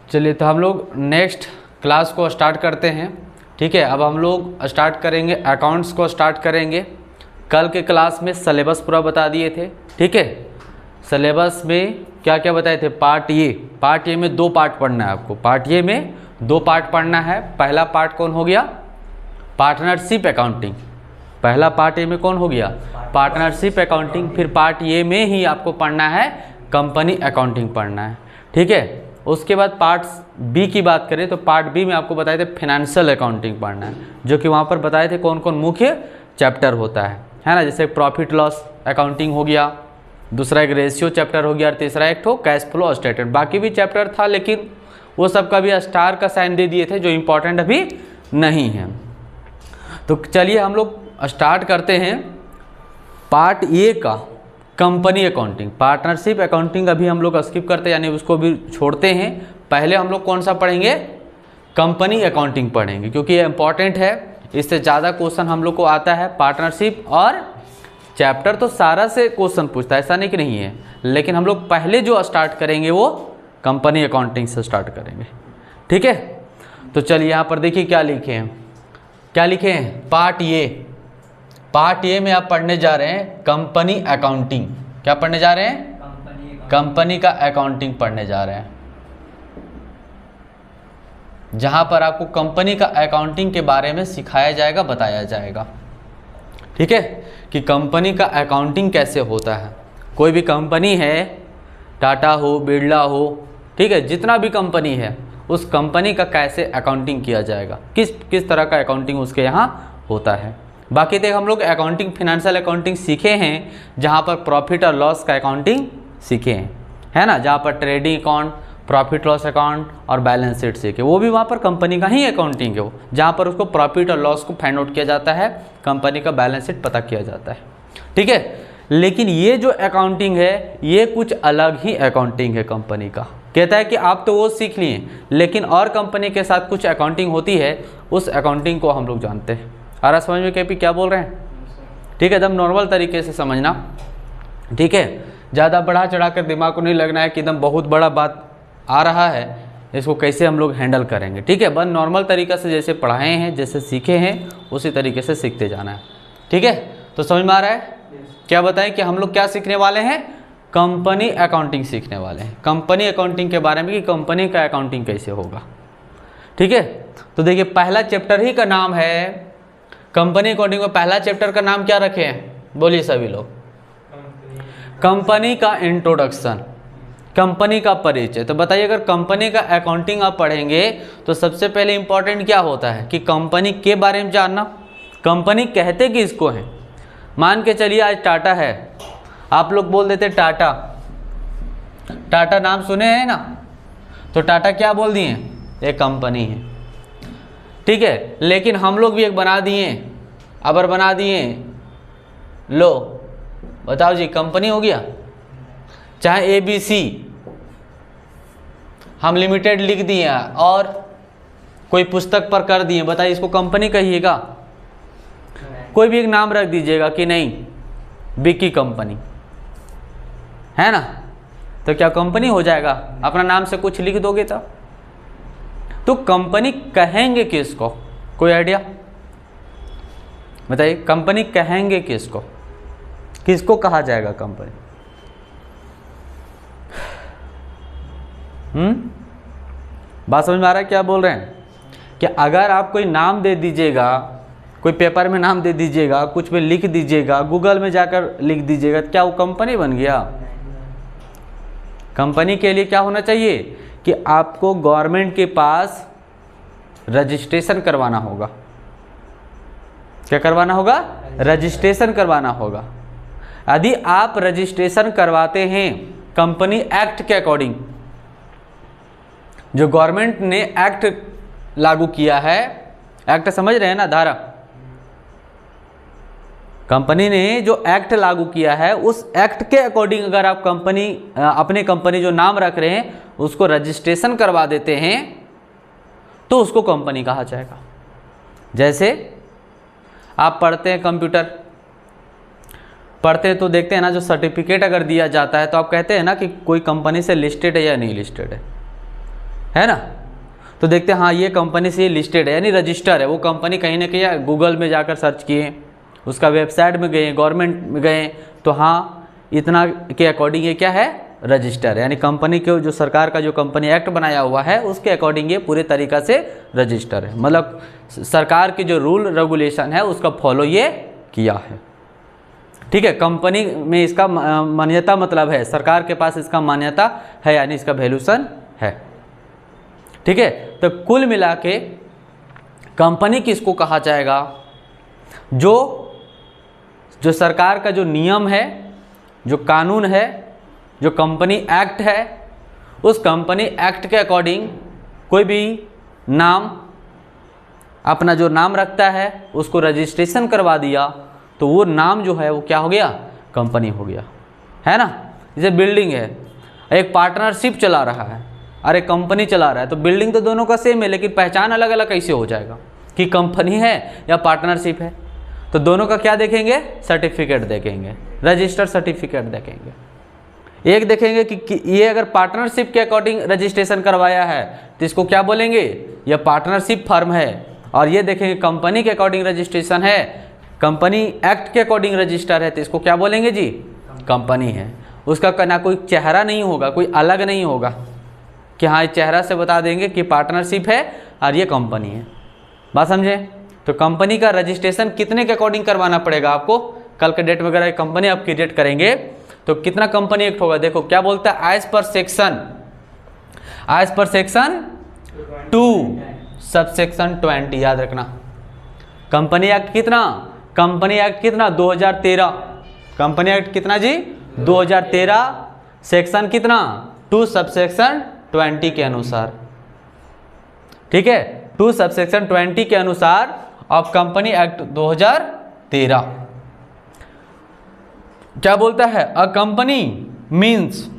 चलिए तो हम लोग नेक्स्ट क्लास को स्टार्ट करते हैं। ठीक है, अब हम लोग स्टार्ट करेंगे अकाउंट्स को स्टार्ट करेंगे। कल के क्लास में सिलेबस पूरा बता दिए थे। ठीक है, सिलेबस में क्या क्या बताए थे। पार्ट ए में 2 पार्ट पढ़ना है आपको। पार्ट ए में 2 पार्ट पढ़ना है। पहला पार्ट कौन हो गया, पार्टनरशिप अकाउंटिंग। पहला पार्ट ए में कौन हो गया, पार्टनरशिप अकाउंटिंग। फिर पार्ट ए में ही आपको पढ़ना है कंपनी अकाउंटिंग पढ़ना है। ठीक है, उसके बाद पार्ट बी की बात करें तो पार्ट बी में आपको बताए थे फाइनेंशियल अकाउंटिंग पढ़ना है, जो कि वहाँ पर बताए थे कौन कौन मुख्य चैप्टर होता है ना। जैसे प्रॉफिट लॉस अकाउंटिंग हो गया, दूसरा एक रेशियो चैप्टर हो गया और तीसरा एक तो कैश फ्लो स्टेटमेंट। बाकी भी चैप्टर था लेकिन वो सब का भी स्टार का साइन दे दिए थे, जो इम्पोर्टेंट अभी नहीं है। तो चलिए हम लोग स्टार्ट करते हैं पार्ट ए का, कंपनी अकाउंटिंग। पार्टनरशिप अकाउंटिंग अभी हम लोग स्किप करते हैं, यानी उसको भी छोड़ते हैं। पहले हम लोग कौन सा पढ़ेंगे, कंपनी अकाउंटिंग पढ़ेंगे, क्योंकि ये इंपॉर्टेंट है। इससे ज़्यादा क्वेश्चन हम लोग को आता है। पार्टनरशिप और चैप्टर तो सारा से क्वेश्चन पूछता है, ऐसा नहीं कि नहीं है, लेकिन हम लोग पहले जो स्टार्ट करेंगे वो कंपनी अकाउंटिंग से स्टार्ट करेंगे। ठीक है, तो चलिए यहाँ पर देखिए क्या लिखे हैं। क्या लिखे हैं, पार्ट ए में आप पढ़ने जा रहे हैं कंपनी अकाउंटिंग। क्या पढ़ने जा रहे हैं, कंपनी का अकाउंटिंग पढ़ने जा रहे हैं, जहां पर आपको कंपनी का अकाउंटिंग के बारे में सिखाया जाएगा, बताया जाएगा। ठीक है, कि कंपनी का अकाउंटिंग कैसे होता है। कोई भी कंपनी है, टाटा हो, बिरला हो, ठीक है, जितना भी कंपनी है उस कंपनी का कैसे अकाउंटिंग किया जाएगा, किस तरह का अकाउंटिंग उसके यहाँ होता है। बाकी देख हम लोग अकाउंटिंग, फाइनेंशियल अकाउंटिंग सीखे हैं, जहाँ पर प्रॉफिट और लॉस का अकाउंटिंग सीखे हैं, है ना। जहाँ पर trading account, profit loss account और बैलेंस शीट सीखे, वो भी वहाँ पर कंपनी का ही अकाउंटिंग है वो, जहाँ पर उसको प्रॉफिट और लॉस को फाइंड आउट किया जाता है, कंपनी का बैलेंस शीट पता किया जाता है। ठीक है, लेकिन ये जो अकाउंटिंग है ये कुछ अलग ही अकाउंटिंग है कंपनी का। कहता है कि आप तो वो सीख लिए, लेकिन और कंपनी के साथ कुछ अकाउंटिंग होती है, उस अकाउंटिंग को हम लोग जानते हैं। आ रहा समझ में केपी क्या बोल रहे हैं। ठीक है, एकदम नॉर्मल तरीके से समझना। ठीक है, ज़्यादा बढ़ा चढ़ा कर दिमाग को नहीं लगना है कि एकदम बहुत बड़ा बात आ रहा है, इसको कैसे हम लोग हैंडल करेंगे। ठीक है, बस नॉर्मल तरीक़े से जैसे पढ़ाए हैं, जैसे सीखे हैं, उसी तरीके से सीखते जाना है। ठीक है, तो समझ में आ रहा है। क्या बताएं कि हम लोग क्या सीखने वाले हैं, कंपनी अकाउंटिंग सीखने वाले हैं। कंपनी अकाउंटिंग के बारे में कि कंपनी का अकाउंटिंग कैसे होगा। ठीक है, तो देखिए पहला चैप्टर ही का नाम है कंपनी अकाउंटिंग में। पहला चैप्टर का नाम क्या रखे हैं, बोलिए सभी लोग, कंपनी का इंट्रोडक्शन, कंपनी का परिचय। तो बताइए अगर कंपनी का अकाउंटिंग आप पढ़ेंगे तो सबसे पहले इंपॉर्टेंट क्या होता है कि कंपनी के बारे में जानना। कंपनी कहते कि इसको है, मान के चलिए आज टाटा है, आप लोग बोल देते टाटा, टाटा नाम सुने हैं ना, तो टाटा क्या बोल दिए, एक कंपनी है। ठीक है, लेकिन हम लोग भी एक बना दिए, अबर बना दिए, लो बताओ जी कंपनी हो गया। चाहे ABC हम लिमिटेड लिख दिए और कोई पुस्तक पर कर दिए, बताइए इसको कंपनी कहिएगा। कोई भी एक नाम रख दीजिएगा कि नहीं बिकी कंपनी, है ना, तो क्या कंपनी हो जाएगा। अपना नाम से कुछ लिख दोगे तो कंपनी कहेंगे किसको, कोई आइडिया बताइए। कंपनी कहेंगे किसको, किसको कहा जाएगा कंपनी। बात समझ में आ रहा है क्या बोल रहे हैं। कि अगर आप कोई नाम दे दीजिएगा, कोई पेपर में नाम दे दीजिएगा, कुछ पे लिख दीजिएगा, गूगल में जाकर लिख दीजिएगा, क्या वो कंपनी बन गया। कंपनी के लिए क्या होना चाहिए कि आपको गवर्नमेंट के पास रजिस्ट्रेशन करवाना होगा। क्या करवाना होगा, रजिस्ट्रेशन करवाना होगा। यदि आप रजिस्ट्रेशन करवाते हैं कंपनी एक्ट के अकॉर्डिंग, जो गवर्नमेंट ने एक्ट लागू किया है, एक्ट समझ रहे हैं ना, धारा, कंपनी ने जो एक्ट लागू किया है उस एक्ट के अकॉर्डिंग अगर आप कंपनी, अपने कंपनी जो नाम रख रहे हैं उसको रजिस्ट्रेशन करवा देते हैं तो उसको कंपनी कहा जाएगा। जैसे आप पढ़ते हैं कंप्यूटर, पढ़ते हैं तो देखते हैं ना, जो सर्टिफिकेट अगर दिया जाता है तो आप कहते हैं ना कि कोई कंपनी से लिस्टेड है या नहीं लिस्टेड है। है ना। तो देखते हैं हाँ ये कंपनी से लिस्टेड है यानी रजिस्टर है, वो कंपनी कहीं ना कहीं गूगल में जाकर सर्च किए, उसका वेबसाइट में गए, गवर्नमेंट में गए, तो हाँ इतना के अकॉर्डिंग ये क्या है, रजिस्टर, यानी कंपनी के जो सरकार का जो कंपनी एक्ट बनाया हुआ है उसके अकॉर्डिंग ये पूरे तरीक़ा से रजिस्टर है, मतलब सरकार के जो रूल रेगुलेशन है उसका फॉलो ये किया है। ठीक है, कंपनी में इसका मान्यता मतलब है, सरकार के पास इसका मान्यता है यानी इसका वैल्यूशन है। ठीक है, तो कुल मिला के कंपनी किसको कहा जाएगा, जो सरकार का जो नियम है, जो कानून है, जो कंपनी एक्ट है, उस कंपनी एक्ट के अकॉर्डिंग कोई भी नाम अपना जो नाम रखता है उसको रजिस्ट्रेशन करवा दिया तो वो नाम जो है वो क्या हो गया, कंपनी हो गया, है ना। जैसे बिल्डिंग है, एक पार्टनरशिप चला रहा है और एक कंपनी चला रहा है, तो बिल्डिंग तो दोनों का सेम है लेकिन पहचान अलग अलग कैसे हो जाएगा कि कंपनी है या पार्टनरशिप है। तो दोनों का क्या देखेंगे, सर्टिफिकेट देखेंगे, रजिस्टर्ड सर्टिफिकेट देखेंगे। एक देखेंगे कि ये अगर पार्टनरशिप के अकॉर्डिंग रजिस्ट्रेशन करवाया है तो इसको क्या बोलेंगे, यह पार्टनरशिप फर्म है। और ये देखेंगे कंपनी के अकॉर्डिंग रजिस्ट्रेशन है, कंपनी एक्ट के अकॉर्डिंग रजिस्टर है, तो इसको क्या बोलेंगे जी, कंपनी है। उसका ना कोई चेहरा नहीं होगा, कोई अलग नहीं होगा कि हाँ चेहरा से बता देंगे कि पार्टनरशिप है और ये कंपनी है। बात समझे। तो कंपनी का रजिस्ट्रेशन कितने के अकॉर्डिंग करवाना पड़ेगा आपको, कल के डेट में अगर कंपनी आप क्रिएट करेंगे तो कितना कंपनी एक्ट होगा, देखो क्या बोलता है, एज पर सेक्शन 2 सबसेक्शन 20, याद रखना। कंपनी एक्ट कितना, कंपनी एक्ट कितना 2013, कंपनी एक्ट कितना जी 2013, सेक्शन कितना 2 सबसेक्शन 20 के अनुसार। ठीक है, 2 सबसेक्शन 20 के अनुसार ऑफ कंपनी एक्ट 2013 क्या बोलता है, a company means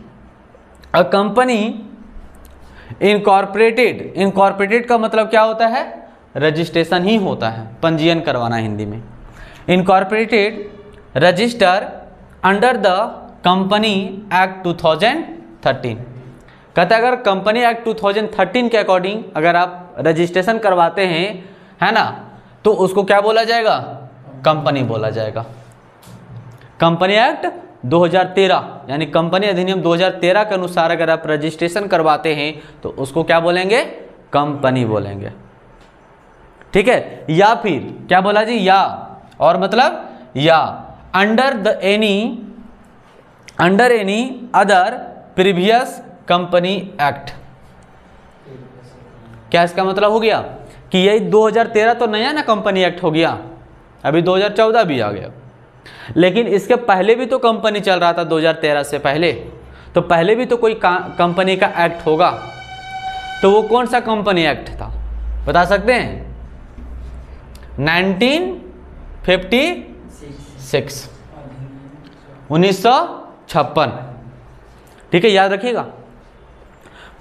a company incorporated का मतलब क्या होता है, रजिस्ट्रेशन ही होता है, पंजीयन करवाना हिंदी में। Incorporated register under the company act 2013, कहता है अगर कंपनी एक्ट 2013 के अकॉर्डिंग अगर आप रजिस्ट्रेशन करवाते हैं, है ना, तो उसको क्या बोला जाएगा, कंपनी बोला जाएगा। कंपनी एक्ट 2013 यानी कंपनी अधिनियम 2013 के अनुसार अगर आप रजिस्ट्रेशन करवाते हैं तो उसको क्या बोलेंगे, कंपनी बोलेंगे। ठीक है, या फिर क्या बोला जी, या और मतलब या under any other previous company act. क्या इसका मतलब हो गया कि यही 2013 तो नया ना कंपनी एक्ट हो गया, अभी 2014 भी आ गया, लेकिन इसके पहले भी तो कंपनी चल रहा था 2013 से पहले, तो पहले भी तो कोई कंपनी का एक्ट होगा, तो वो कौन सा कंपनी एक्ट था बता सकते हैं, 1956। ठीक है, याद रखिएगा।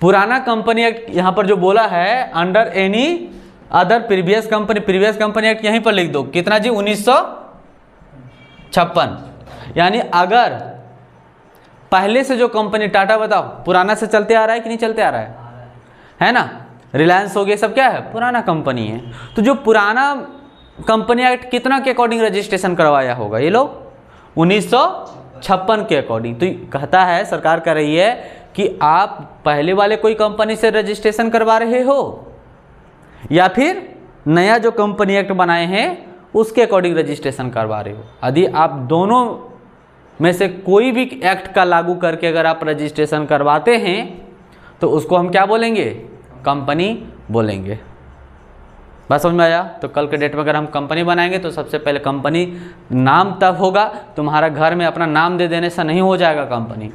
पुराना कंपनी एक्ट यहां पर जो बोला है under any other previous company act यहीं पर लिख दो, कितना जी 1956। यानी अगर पहले से जो कंपनी, टाटा बताओ पुराना से चलते आ रहा है कि नहीं चलते आ रहा है ना, रिलायंस हो गया, सब क्या है, पुराना कंपनी है। तो जो पुराना कंपनी एक्ट कितना के अकॉर्डिंग रजिस्ट्रेशन करवाया होगा, ये लोग 1956 के अकॉर्डिंग। तो कहता है, सरकार कह रही है कि आप पहले वाले कोई कंपनी से रजिस्ट्रेशन करवा रहे हो या फिर नया जो कंपनी एक्ट बनाए हैं उसके अकॉर्डिंग रजिस्ट्रेशन करवा रहे हो। यदि आप दोनों में से कोई भी एक्ट का लागू करके अगर आप रजिस्ट्रेशन करवाते हैं तो उसको हम क्या बोलेंगे, कंपनी बोलेंगे। बात समझ में आया। तो कल के डेट में अगर हम कंपनी बनाएंगे तो सबसे पहले कंपनी नाम तब होगा, तुम्हारा घर में अपना नाम दे देने से नहीं हो जाएगा कंपनी।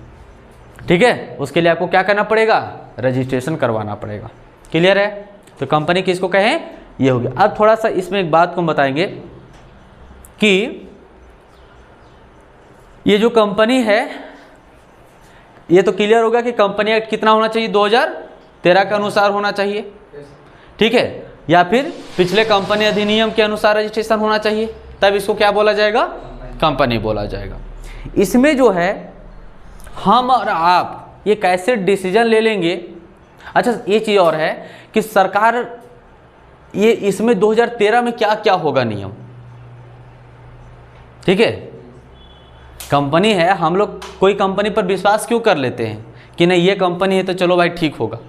ठीक है, उसके लिए आपको क्या करना पड़ेगा, रजिस्ट्रेशन करवाना पड़ेगा। क्लियर है। तो कंपनी किसको कहें, ये हो गया। अब थोड़ा सा इसमें एक बात को बताएंगे कि ये जो कंपनी है, ये तो क्लियर होगा कि कंपनी एक्ट कितना होना चाहिए, 2013 के अनुसार होना चाहिए। ठीक है, या फिर पिछले कंपनी अधिनियम के अनुसार रजिस्ट्रेशन होना चाहिए, तब इसको क्या बोला जाएगा, कंपनी बोला जाएगा। इसमें जो है हम और आप ये कैसे डिसीजन ले लेंगे अच्छा, ये चीज़ और है कि सरकार ये इसमें 2013 में क्या क्या होगा नियम, ठीक है। कंपनी है, हम लोग कोई कंपनी पर विश्वास क्यों कर लेते हैं कि नहीं ये कंपनी है तो चलो भाई ठीक होगा।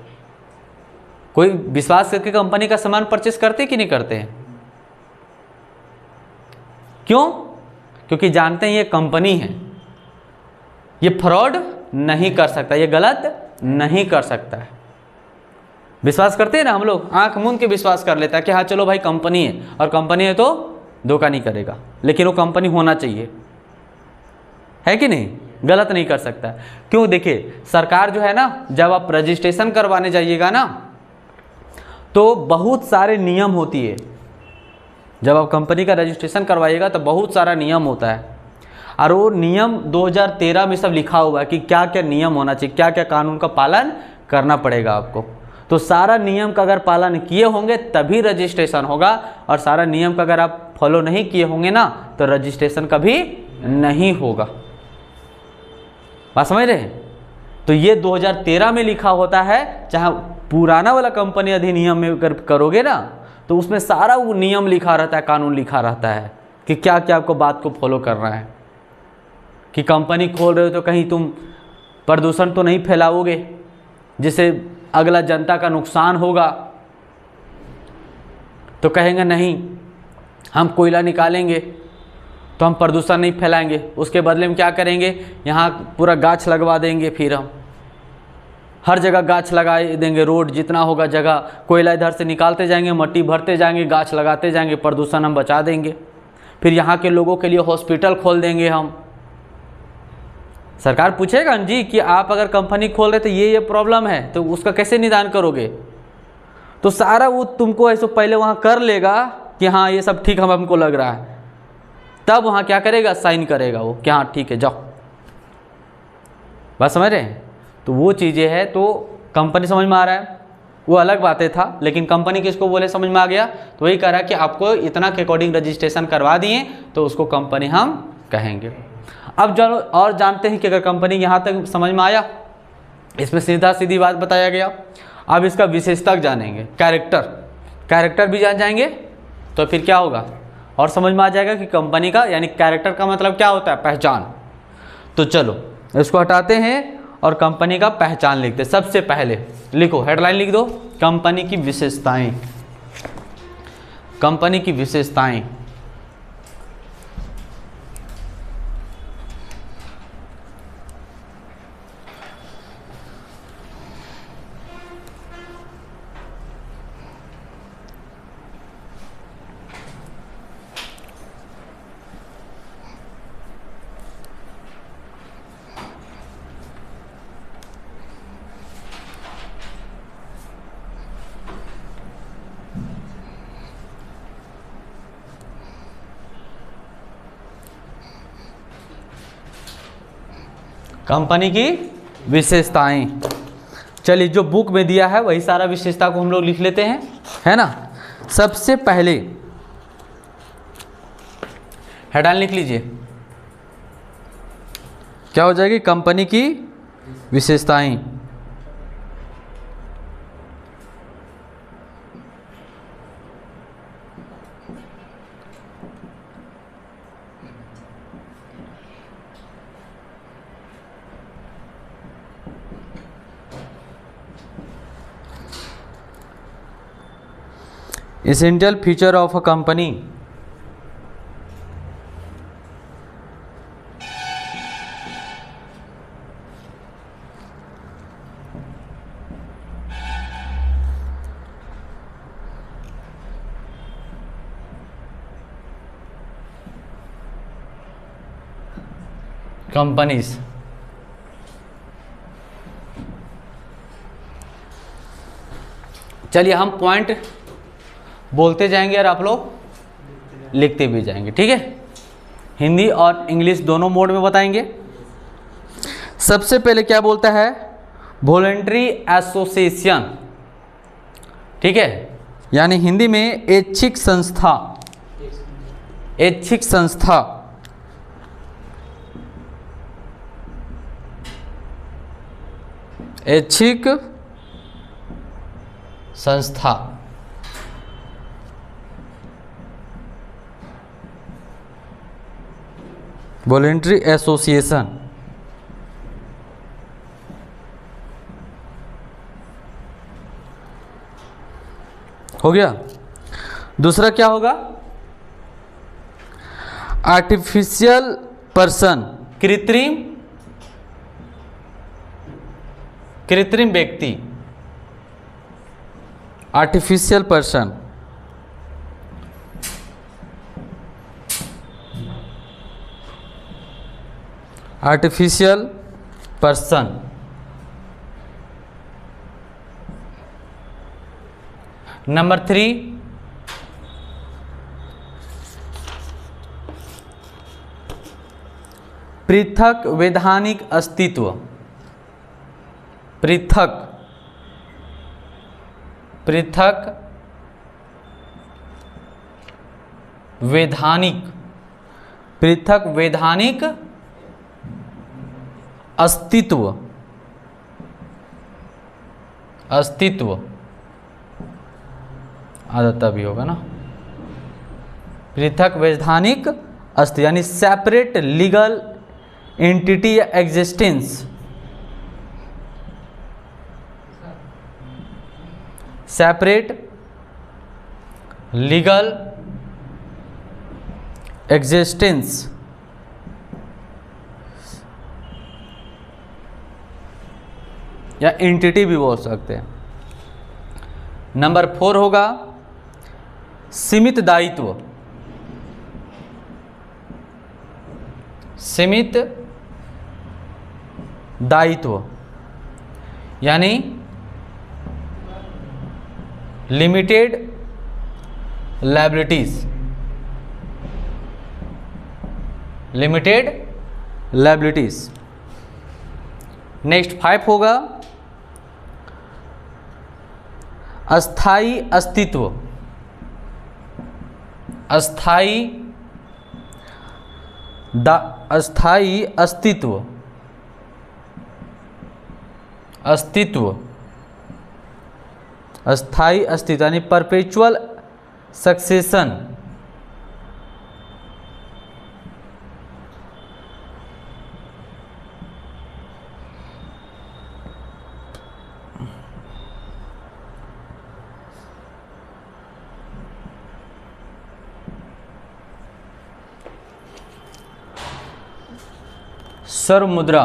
कोई विश्वास करके कंपनी का सामान परचेस करते कि नहीं करते हैं? क्यों? क्योंकि जानते हैं ये कंपनी है, ये फ्रॉड नहीं कर सकता, ये गलत नहीं कर सकता है। विश्वास करते हैं ना हम लोग, आंख मूंद के विश्वास कर लेता है कि हाँ चलो भाई कंपनी है, और कंपनी है तो धोखा नहीं करेगा, लेकिन वो कंपनी होना चाहिए, है कि नहीं, गलत नहीं कर सकता। क्यों? देखिए सरकार जो है ना, जब आप रजिस्ट्रेशन करवाने जाइएगा ना तो बहुत सारे नियम होती है। जब आप कंपनी का रजिस्ट्रेशन करवाइएगा तो बहुत सारा नियम होता है, और वो नियम 2013 में सब लिखा हुआ है कि क्या क्या नियम होना चाहिए, क्या क्या कानून का पालन करना पड़ेगा आपको। तो सारा नियम का अगर पालन किए होंगे तभी रजिस्ट्रेशन होगा, और सारा नियम का अगर आप फॉलो नहीं किए होंगे ना तो रजिस्ट्रेशन कभी नहीं होगा। बात समझ रहे हैं? तो ये 2013 में लिखा होता है। चाहे पुराना वाला कंपनी अधिनियम में अगर करोगे ना तो उसमें सारा वो नियम लिखा रहता है, कानून लिखा रहता है कि क्या क्या आपको बात को फॉलो करना है, कि कंपनी खोल रहे हो तो कहीं तुम प्रदूषण तो नहीं फैलाओगे जिससे अगला जनता का नुकसान होगा। तो कहेंगे नहीं हम कोयला निकालेंगे तो हम प्रदूषण नहीं फैलाएंगे, उसके बदले में क्या करेंगे, यहाँ पूरा गाछ लगवा देंगे, फिर हम हर जगह गाछ लगा देंगे, रोड जितना होगा जगह, कोयला इधर से निकालते जाएंगे, मट्टी भरते जाएंगे, गाछ लगाते जाएंगे, प्रदूषण हम बचा देंगे। फिर यहाँ के लोगों के लिए हॉस्पिटल खोल देंगे हम। सरकार पूछेगा जी कि आप अगर कंपनी खोल रहे तो ये प्रॉब्लम है, तो उसका कैसे निदान करोगे? तो सारा वो तुमको ऐसे पहले वहाँ कर लेगा कि हाँ ये सब ठीक हमको लग रहा है, तब वहाँ क्या करेगा, साइन करेगा वो कि हाँ ठीक है जाओ। बात समझ रहे हैं? तो वो चीज़ें हैं। तो कंपनी समझ में आ रहा है, वो अलग बातें था, लेकिन कंपनी किसको बोले समझ में आ गया, तो वही कह रहा है कि आपको इतना के अकॉर्डिंग रजिस्ट्रेशन करवा दिए तो उसको कंपनी हम कहेंगे। अब चलो और जानते हैं कि अगर कंपनी यहाँ तक समझ में आया, इसमें सीधा सीधी बात बताया गया। अब इसका विशेषता जानेंगे, कैरेक्टर भी जान जाएंगे तो फिर क्या होगा और समझ में आ जाएगा कि कंपनी का, यानी कैरेक्टर का मतलब क्या होता है, पहचान। तो चलो इसको हटाते हैं और कंपनी का पहचान लिखते। सबसे पहले लिखो, हेडलाइन लिख दो, कंपनी की विशेषताएं। कंपनी की विशेषताएं, कंपनी की विशेषताएं। चलिए जो बुक में दिया है वही सारा विशेषता को हम लोग लिख लेते हैं, है ना। सबसे पहले हेडलाइन लिख लीजिए, क्या हो जाएगी, कंपनी की विशेषताएं। Essential feature of a company। Companies, चलिए हम पॉइंट बोलते जाएंगे और आप लोग लिखते भी जाएंगे, ठीक है। हिंदी और इंग्लिश दोनों मोड में बताएंगे। सबसे पहले क्या बोलता है, वॉलंटरी एसोसिएशन, ठीक है, यानी हिंदी में ऐच्छिक संस्था। ऐच्छिक संस्था, ऐच्छिक संस्था। Voluntary association. हो गया। दूसरा क्या होगा? आर्टिफिशियल पर्सन, कृत्रिम व्यक्ति, artificial person. Artificial person. Number 3, पृथक वैधानिक अस्तित्व। पृथक वैधानिक अस्तित्व। आदत भी होगा ना। पृथक वैधानिक अस्तित्व यानी सेपरेट लीगल एंटिटी या एग्जिस्टेंस। Separate legal existence. या एंटिटी भी बोल सकते हैं। नंबर 4 होगा सीमित दायित्व। सीमित दायित्व यानी लिमिटेड लायबिलिटीज। नेक्स्ट 5 होगा अस्थाई अस्तित्व। अस्थाई अस्तित्व यानी परपेचुअल सक्सेशन। सर्व मुद्रा।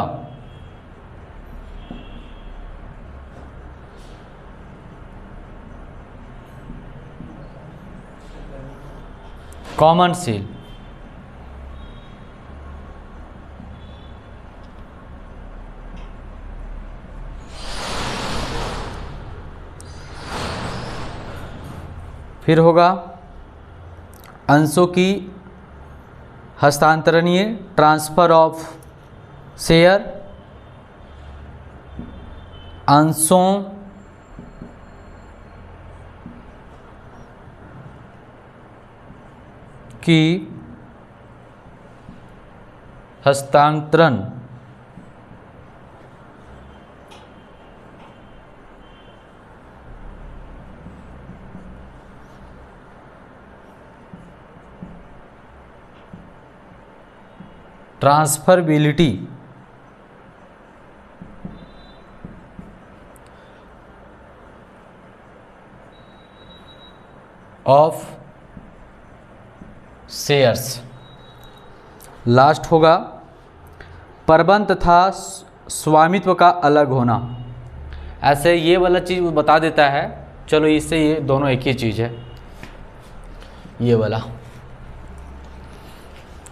Common seal. फिर होगा अंशों की हस्तांतरणीय, ट्रांसफर ऑफ शेयर। अंशों की हस्तांतरण। Transferability of shares. लास्ट होगा प्रबंध तथा स्वामित्व का अलग होना। ऐसे ये वाला चीज़ वो बता देता है। चलो इससे ये दोनों एक ही चीज़ है, ये वाला।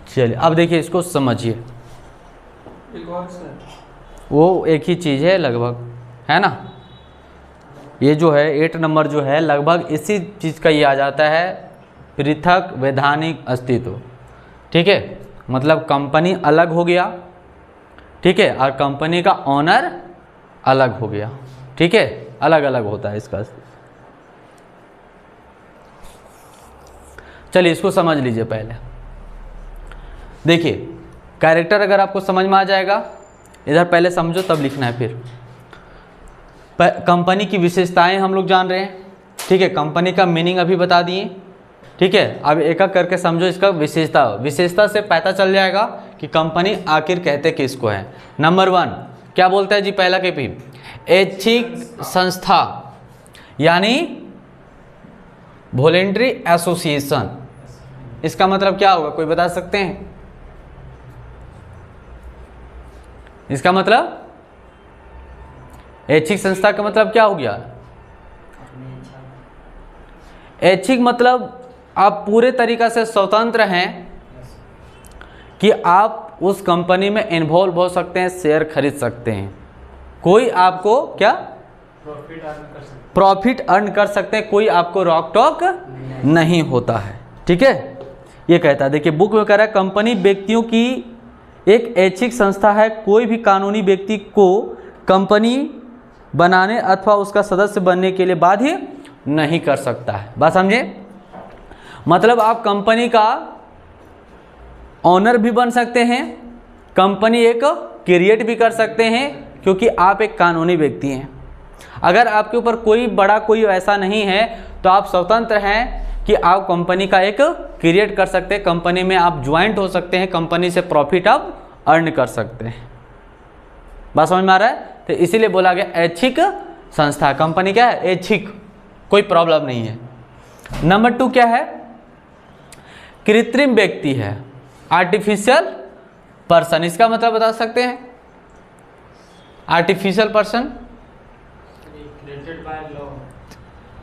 चलिए अब देखिए इसको समझिए। वो एक ही चीज़ है लगभग, है ना। ये जो है 8 नंबर जो है लगभग इसी चीज़ का ये आ जाता है, पृथक वैधानिक अस्तित्व। ठीक है, मतलब कंपनी अलग हो गया, ठीक है, और कंपनी का ऑनर अलग हो गया। ठीक है, अलग अलग होता है इसका। चलिए इसको समझ लीजिए पहले। देखिए कैरेक्टर अगर आपको समझ में आ जाएगा, इधर पहले समझो तब लिखना है। फिर कंपनी की विशेषताएं हम लोग जान रहे हैं, ठीक है, कंपनी का मीनिंग अभी बता दिए। ठीक है, अब एक एक करके समझो इसका विशेषता। विशेषता से पता चल जाएगा कि कंपनी आखिर कहते किसको है। नंबर 1 क्या बोलता है जी, पहला के पी, ऐच्छिक संस्था यानी वॉलेंट्री एसोसिएशन। इसका मतलब क्या होगा, कोई बता सकते हैं? इसका मतलब ऐच्छिक संस्था का मतलब क्या हो गया? ऐच्छिक मतलब आप पूरे तरीका से स्वतंत्र हैं कि आप उस कंपनी में इन्वॉल्व हो सकते हैं, शेयर खरीद सकते हैं, कोई आपको क्या प्रॉफिट अर्न कर सकते हैं, कोई आपको रॉक टॉक नहीं होता है। ठीक है, ये कहता है, देखिए बुक में कह रहा है कंपनी व्यक्तियों की एक ऐच्छिक संस्था है, कोई भी कानूनी व्यक्ति को कंपनी बनाने अथवा उसका सदस्य बनने के लिए बाध्य नहीं कर सकता है। बात समझे? मतलब आप कंपनी का ऑनर भी बन सकते हैं, कंपनी एक क्रिएट भी कर सकते हैं, क्योंकि आप एक कानूनी व्यक्ति हैं। अगर आपके ऊपर कोई ऐसा नहीं है तो आप स्वतंत्र हैं कि आप कंपनी का एक क्रिएट कर सकते हैं, कंपनी में आप ज्वाइंट हो सकते हैं, कंपनी से प्रॉफिट आप अर्न कर सकते हैं। बात समझ में आ रहा है? तो इसीलिए बोला गया ऐच्छिक संस्था। कंपनी क्या है? ऐच्छिक, कोई प्रॉब्लम नहीं है। नंबर 2 क्या है? कृत्रिम व्यक्ति है, आर्टिफिशियल पर्सन। इसका मतलब बता सकते हैं? Artificial person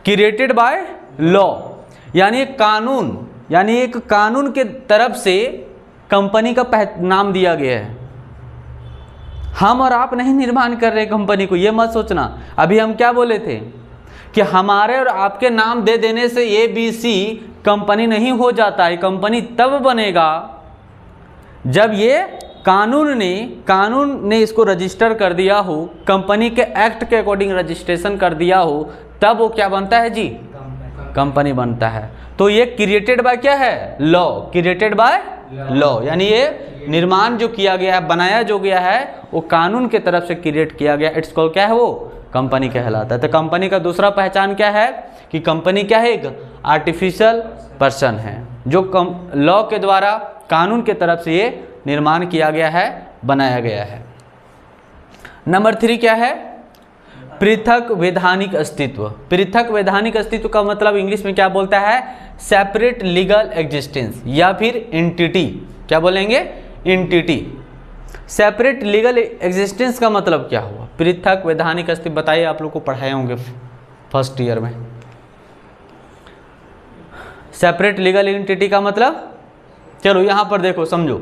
created by law, यानी कानून, यानी एक कानून के तरफ से कंपनी का नाम दिया गया है। हम और आप नहीं निर्माण कर रहे कंपनी को, ये मत सोचना। अभी हम क्या बोले थे कि हमारे और आपके नाम दे देने से ABC कंपनी नहीं हो जाता है। कंपनी तब बनेगा जब ये कानून ने इसको रजिस्टर कर दिया हो, कंपनी के एक्ट के अकॉर्डिंग रजिस्ट्रेशन कर दिया हो, तब वो क्या बनता है जी? कंपनी बनता है। तो ये क्रिएटेड बाय क्या है? लॉ। क्रिएटेड बाय लॉ यानी ये निर्माण जो किया गया है, बनाया जो गया है, वो कानून के तरफ से क्रिएट किया गया। इट्स कॉल्ड क्या है? वो कंपनी कहलाता है। तो कंपनी का दूसरा पहचान क्या है कि कंपनी क्या है? एक आर्टिफिशियल पर्सन है, जो लॉ के द्वारा, कानून के तरफ से ये निर्माण किया गया है, बनाया गया है। नंबर 3 क्या है? पृथक वैधानिक अस्तित्व। पृथक वैधानिक अस्तित्व का मतलब इंग्लिश में क्या बोलता है? सेपरेट लीगल एग्जिस्टेंस या फिर एंटिटी। क्या बोलेंगे? एंटिटी। सेपरेट लीगल एग्जिस्टेंस का मतलब क्या हुआ? पृथक वैधानिक अस्तित्व बताइए, आप लोग को पढ़ाए होंगे फर्स्ट ईयर में। सेपरेट लीगल एंटिटी का मतलब, चलो यहाँ पर देखो, समझो,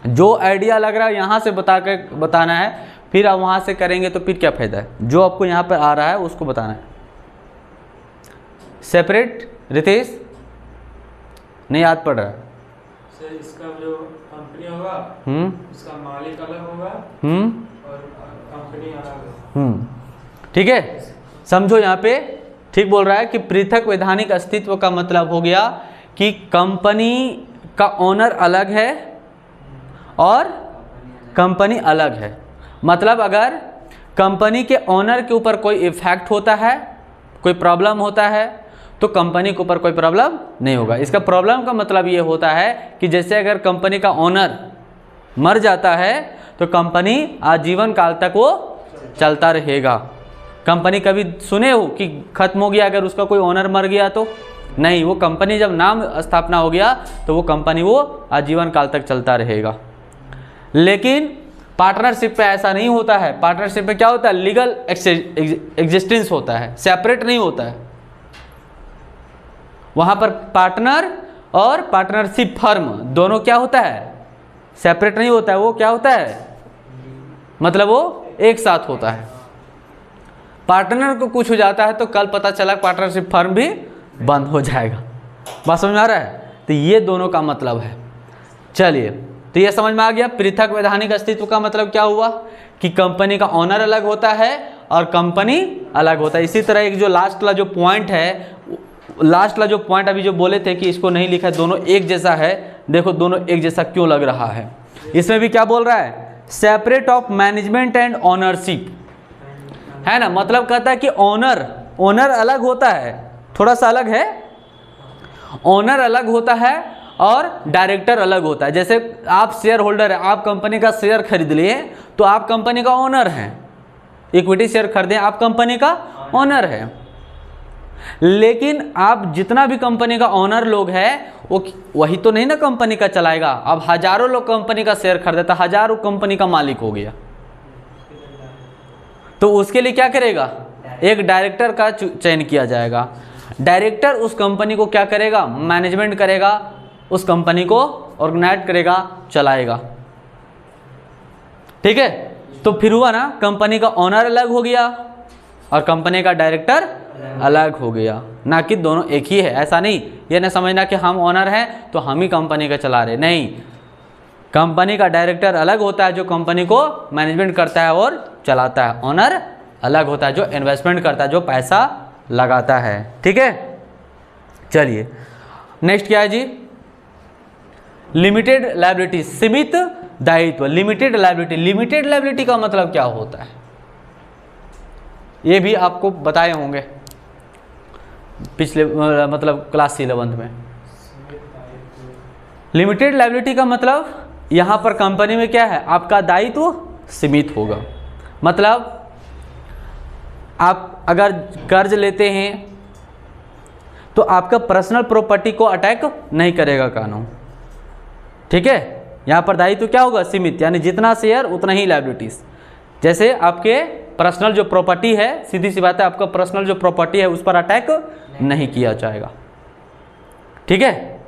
जो आइडिया लग रहा है यहाँ से बताना है, फिर आप वहाँ से करेंगे तो फिर क्या फायदा है? जो आपको यहाँ पर आ रहा है उसको बताना है। सेपरेट, रितेश नहीं याद पड़ रहा है? सर इसका जो कंपनी होगा उसका मालिक अलग होगा और कंपनी अलग होगा। ठीक है, समझो यहाँ पे ठीक बोल रहा है कि पृथक वैधानिक अस्तित्व का मतलब हो गया कि कंपनी का ओनर अलग है और कंपनी अलग है। मतलब अगर कंपनी के ओनर के ऊपर कोई इफेक्ट होता है, कोई प्रॉब्लम होता है, तो कंपनी के ऊपर कोई प्रॉब्लम नहीं होगा। इसका प्रॉब्लम का मतलब ये होता है कि जैसे अगर कंपनी का ओनर मर जाता है तो कंपनी आजीवन काल तक वो चलता रहेगा। कंपनी कभी सुने हो कि खत्म हो गया अगर उसका कोई ओनर मर गया? तो नहीं, वो कंपनी जब नाम स्थापना हो गया तो वो कंपनी वो आजीवन काल तक चलता रहेगा। लेकिन पार्टनरशिप पे ऐसा नहीं होता है। पार्टनरशिप पे क्या होता है? लीगल एग्जिस्टेंस होता है, सेपरेट नहीं होता है। वहां पर पार्टनर और पार्टनरशिप फर्म दोनों क्या होता है? सेपरेट नहीं होता है। वो क्या होता है? मतलब वो एक साथ होता है। पार्टनर को कुछ हो जाता है तो कल पता चला पार्टनरशिप फर्म भी बंद हो जाएगा। बात समझ में आ रहा है? तो ये दोनों का मतलब है। चलिए, तो ये समझ में आ गया। पृथक वैधानिक अस्तित्व का मतलब क्या हुआ कि कंपनी का ओनर अलग होता है और कंपनी अलग होता है। इसी तरह एक जो लास्ट वाला जो पॉइंट है, लास्ट वाला जो पॉइंट अभी जो बोले थे कि इसको नहीं लिखा है, दोनों एक जैसा है। देखो दोनों एक जैसा क्यों लग रहा है। इसमें भी क्या बोल रहा है? Separate of management and ownership, है ना। मतलब कहता है कि ओनर अलग होता है, थोड़ा सा अलग है, ओनर अलग होता है और डायरेक्टर अलग होता है। जैसे आप शेयर होल्डर हैं, आप कंपनी का शेयर खरीद लिए तो आप कंपनी का ओनर हैं, इक्विटी शेयर खरीदे आप कंपनी का ओनर है। लेकिन आप जितना भी कंपनी का ओनर लोग है वो वही तो नहीं ना कंपनी का चलाएगा। अब हजारों लोग कंपनी का शेयर खरीदे तो हजारों कंपनी का मालिक हो गया, तो उसके लिए क्या करेगा, एक डायरेक्टर का चयन किया जाएगा। डायरेक्टर उस कंपनी को क्या करेगा, मैनेजमेंट करेगा, उस कंपनी को ऑर्गेनाइज करेगा, चलाएगा। ठीक है, तो फिर हुआ ना, कंपनी का ओनर अलग हो गया और कंपनी का डायरेक्टर अलग हो गया, ना कि दोनों एक ही है। ऐसा नहीं, ये ना समझना कि हम ओनर हैं तो हम ही कंपनी का चला रहे, नहीं। कंपनी का डायरेक्टर अलग होता है जो कंपनी को मैनेजमेंट करता है और चलाता है, ओनर अलग होता है जो इन्वेस्टमेंट करता है, जो पैसा लगाता है। ठीक है, चलिए नेक्स्ट क्या है जी, लिमिटेड लायबिलिटी, सीमित दायित्व। लिमिटेड लायबिलिटी, लिमिटेड लायबिलिटी का मतलब क्या होता है, ये भी आपको बताए होंगे पिछले मतलब क्लास 11th में। लिमिटेड लायबिलिटी का मतलब यहाँ पर कंपनी में क्या है, आपका दायित्व सीमित होगा। मतलब आप अगर कर्ज लेते हैं तो आपका पर्सनल प्रॉपर्टी को अटैक नहीं करेगा कानून। ठीक है, यहाँ पर दायित्व क्या होगा, सीमित, यानी जितना शेयर उतना ही लायबिलिटीज। जैसे आपके पर्सनल जो प्रॉपर्टी है, सीधी सी बात है, आपका पर्सनल जो प्रॉपर्टी है उस पर अटैक नहीं किया जाएगा। ठीक है,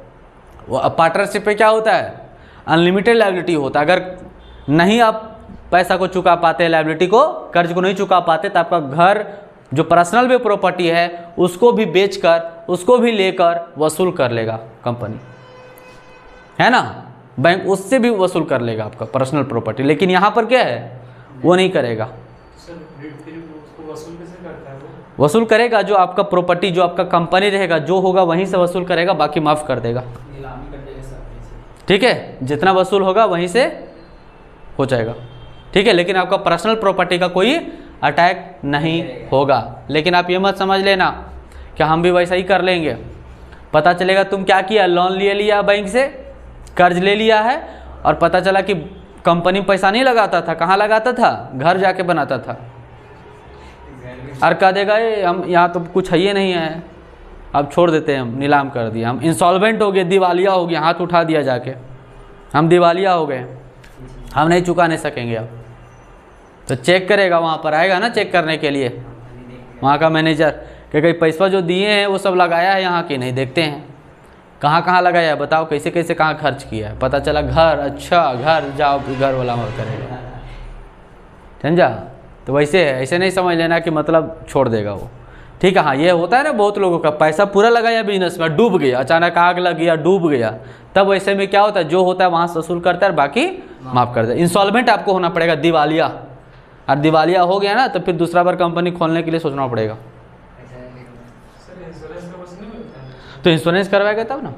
वो पार्टनरशिप पे क्या होता है, अनलिमिटेड लायबिलिटी होता है। अगर नहीं आप पैसा को चुका पाते, लायबिलिटी को, कर्ज को नहीं चुका पाते, तो आपका घर जो पर्सनल भी प्रॉपर्टी है उसको भी बेचकर, उसको भी लेकर वसूल कर लेगा कंपनी, है ना। बैंक उससे भी वसूल कर लेगा आपका पर्सनल प्रॉपर्टी। लेकिन यहाँ पर क्या है, वो नहीं करेगा। वसूल करेगा जो आपका प्रॉपर्टी, जो आपका कंपनी रहेगा, जो होगा वहीं से वसूल करेगा, बाकी माफ़ कर देगा। ठीक है, जितना वसूल होगा वहीं से हो जाएगा। ठीक है, लेकिन आपका पर्सनल प्रॉपर्टी का कोई अटैक नहीं होगा। लेकिन आप ये मत समझ लेना कि हम भी वैसा ही कर लेंगे। पता चलेगा तुम क्या किया, लोन ले लिया बैंक से, कर्ज ले लिया है, और पता चला कि कंपनी पैसा नहीं लगाता था, कहाँ लगाता था, घर जाके बनाता था। और कह देगा ये हम यहाँ तो कुछ है ही नहीं है, अब छोड़ देते हैं, हम नीलाम कर दिया, हम इंसॉल्वेंट हो गए, दिवालिया हो गया, हाथ उठा दिया जाके, हम दिवालिया हो गए, हम नहीं चुका नहीं सकेंगे अब। तो चेक करेगा, वहाँ पर आएगा ना चेक करने के लिए वहाँ का मैनेजर, कि कहीं पैसा जो दिए हैं वो सब लगाया है यहाँ की नहीं, देखते हैं कहाँ कहाँ लगाया है, बताओ कैसे कैसे कहाँ खर्च किया है। पता चला घर, अच्छा घर, जाओ घर वाला करेगा, समझा। तो वैसे है, ऐसे नहीं समझ लेना कि मतलब छोड़ देगा वो। ठीक है, हाँ ये होता है ना, बहुत लोगों का पैसा पूरा लगाया बिजनेस में, डूब गया, अचानक आग लग गया, डूब गया, तब वैसे में क्या होता है, जो होता है वहाँ से वसूल करता है, बाकी माफ़ कर दे। इंसॉल्वेंट आपको होना पड़ेगा, दिवालिया, और दिवालिया हो गया ना तो फिर दूसरा बार कंपनी खोलने के लिए सोचना पड़ेगा। तो इंश्योरेंस करवाएगा तब ना।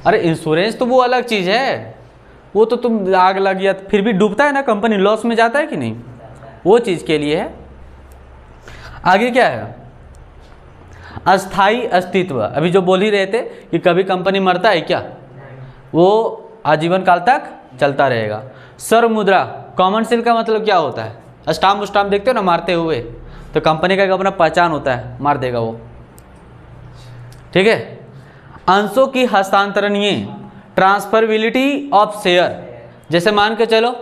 अरे इंश्योरेंस तो वो अलग चीज़ है, वो तो तुम आग लग गया फिर भी डूबता है ना, कंपनी लॉस में जाता है कि नहीं, वो चीज़ के लिए है। आगे क्या है, अस्थाई अस्तित्व। अभी जो बोल ही रहे थे कि कभी कंपनी मरता है क्या, वो आजीवन काल तक चलता रहेगा। सर्व मुद्रा, कॉमन सेल का मतलब क्या होता है, स्टाम्प उस्टाम्प देखते हो ना मारते हुए, तो कंपनी का एक अपना पहचान होता है, मार देगा वो। ठीक है, अंशों की हस्तांतरणीय, ट्रांसफरेबिलिटी ऑफ शेयर। जैसे मान के चलो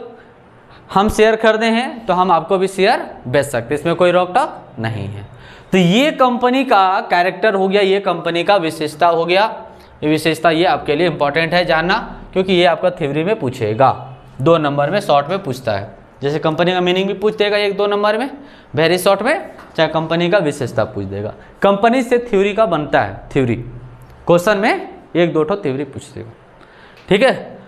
हम शेयर खरीदे हैं तो हम आपको भी शेयर बेच सकते, इसमें कोई रोक टोक नहीं है। तो ये कंपनी का कैरेक्टर हो गया, ये कंपनी का विशेषता हो गया। ये विशेषता ये आपके लिए इंपॉर्टेंट है जानना, क्योंकि ये आपका थ्योरी में पूछेगा, 2 नंबर में शॉर्ट में पूछता है। जैसे कंपनी का मीनिंग भी पूछ देगा 1-2 नंबर में वेरी शॉर्ट में, चाहे कंपनी का विशेषता पूछ देगा। कंपनी से थ्योरी का बनता है, थ्योरी क्वेश्चन में 1-2 ठो थ्योरी पूछ देगा। ठीक है,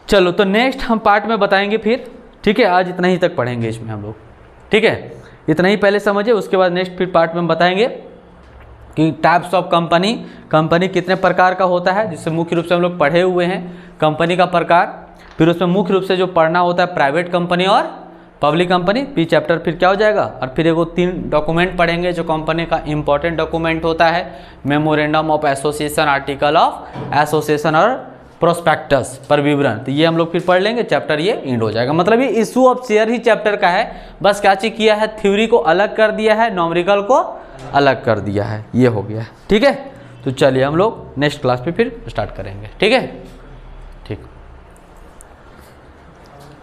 चलो तो नेक्स्ट हम पार्ट में बताएंगे फिर। ठीक है, आज इतना ही तक पढ़ेंगे इसमें हम लोग। ठीक है, इतना ही पहले समझिए, उसके बाद नेक्स्ट फिर पार्ट में हम बताएंगे कि टाइप्स ऑफ कंपनी, कंपनी कितने प्रकार का होता है, जिससे मुख्य रूप से हम लोग पढ़े हुए हैं कंपनी का प्रकार। फिर उसमें मुख्य रूप से जो पढ़ना होता है प्राइवेट कंपनी और पब्लिक कंपनी, पी चैप्टर फिर क्या हो जाएगा, और फिर एगो 3 डॉक्यूमेंट पढ़ेंगे जो कंपनी का इंपॉर्टेंट डॉक्यूमेंट होता है, memorandum of association, article of association और प्रोस्पेक्टस पर विवरण। तो ये हम लोग फिर पढ़ लेंगे, चैप्टर ये एंड हो जाएगा। मतलब ये issue of share he chapter का है, बस क्या चीज किया है, थ्योरी को अलग कर दिया है, न्यूमेरिकल को अलग कर दिया है, ये हो गया है। ठीक है, तो चलिए हम लोग नेक्स्ट क्लास पे फिर स्टार्ट करेंगे। ठीक है, ठीक।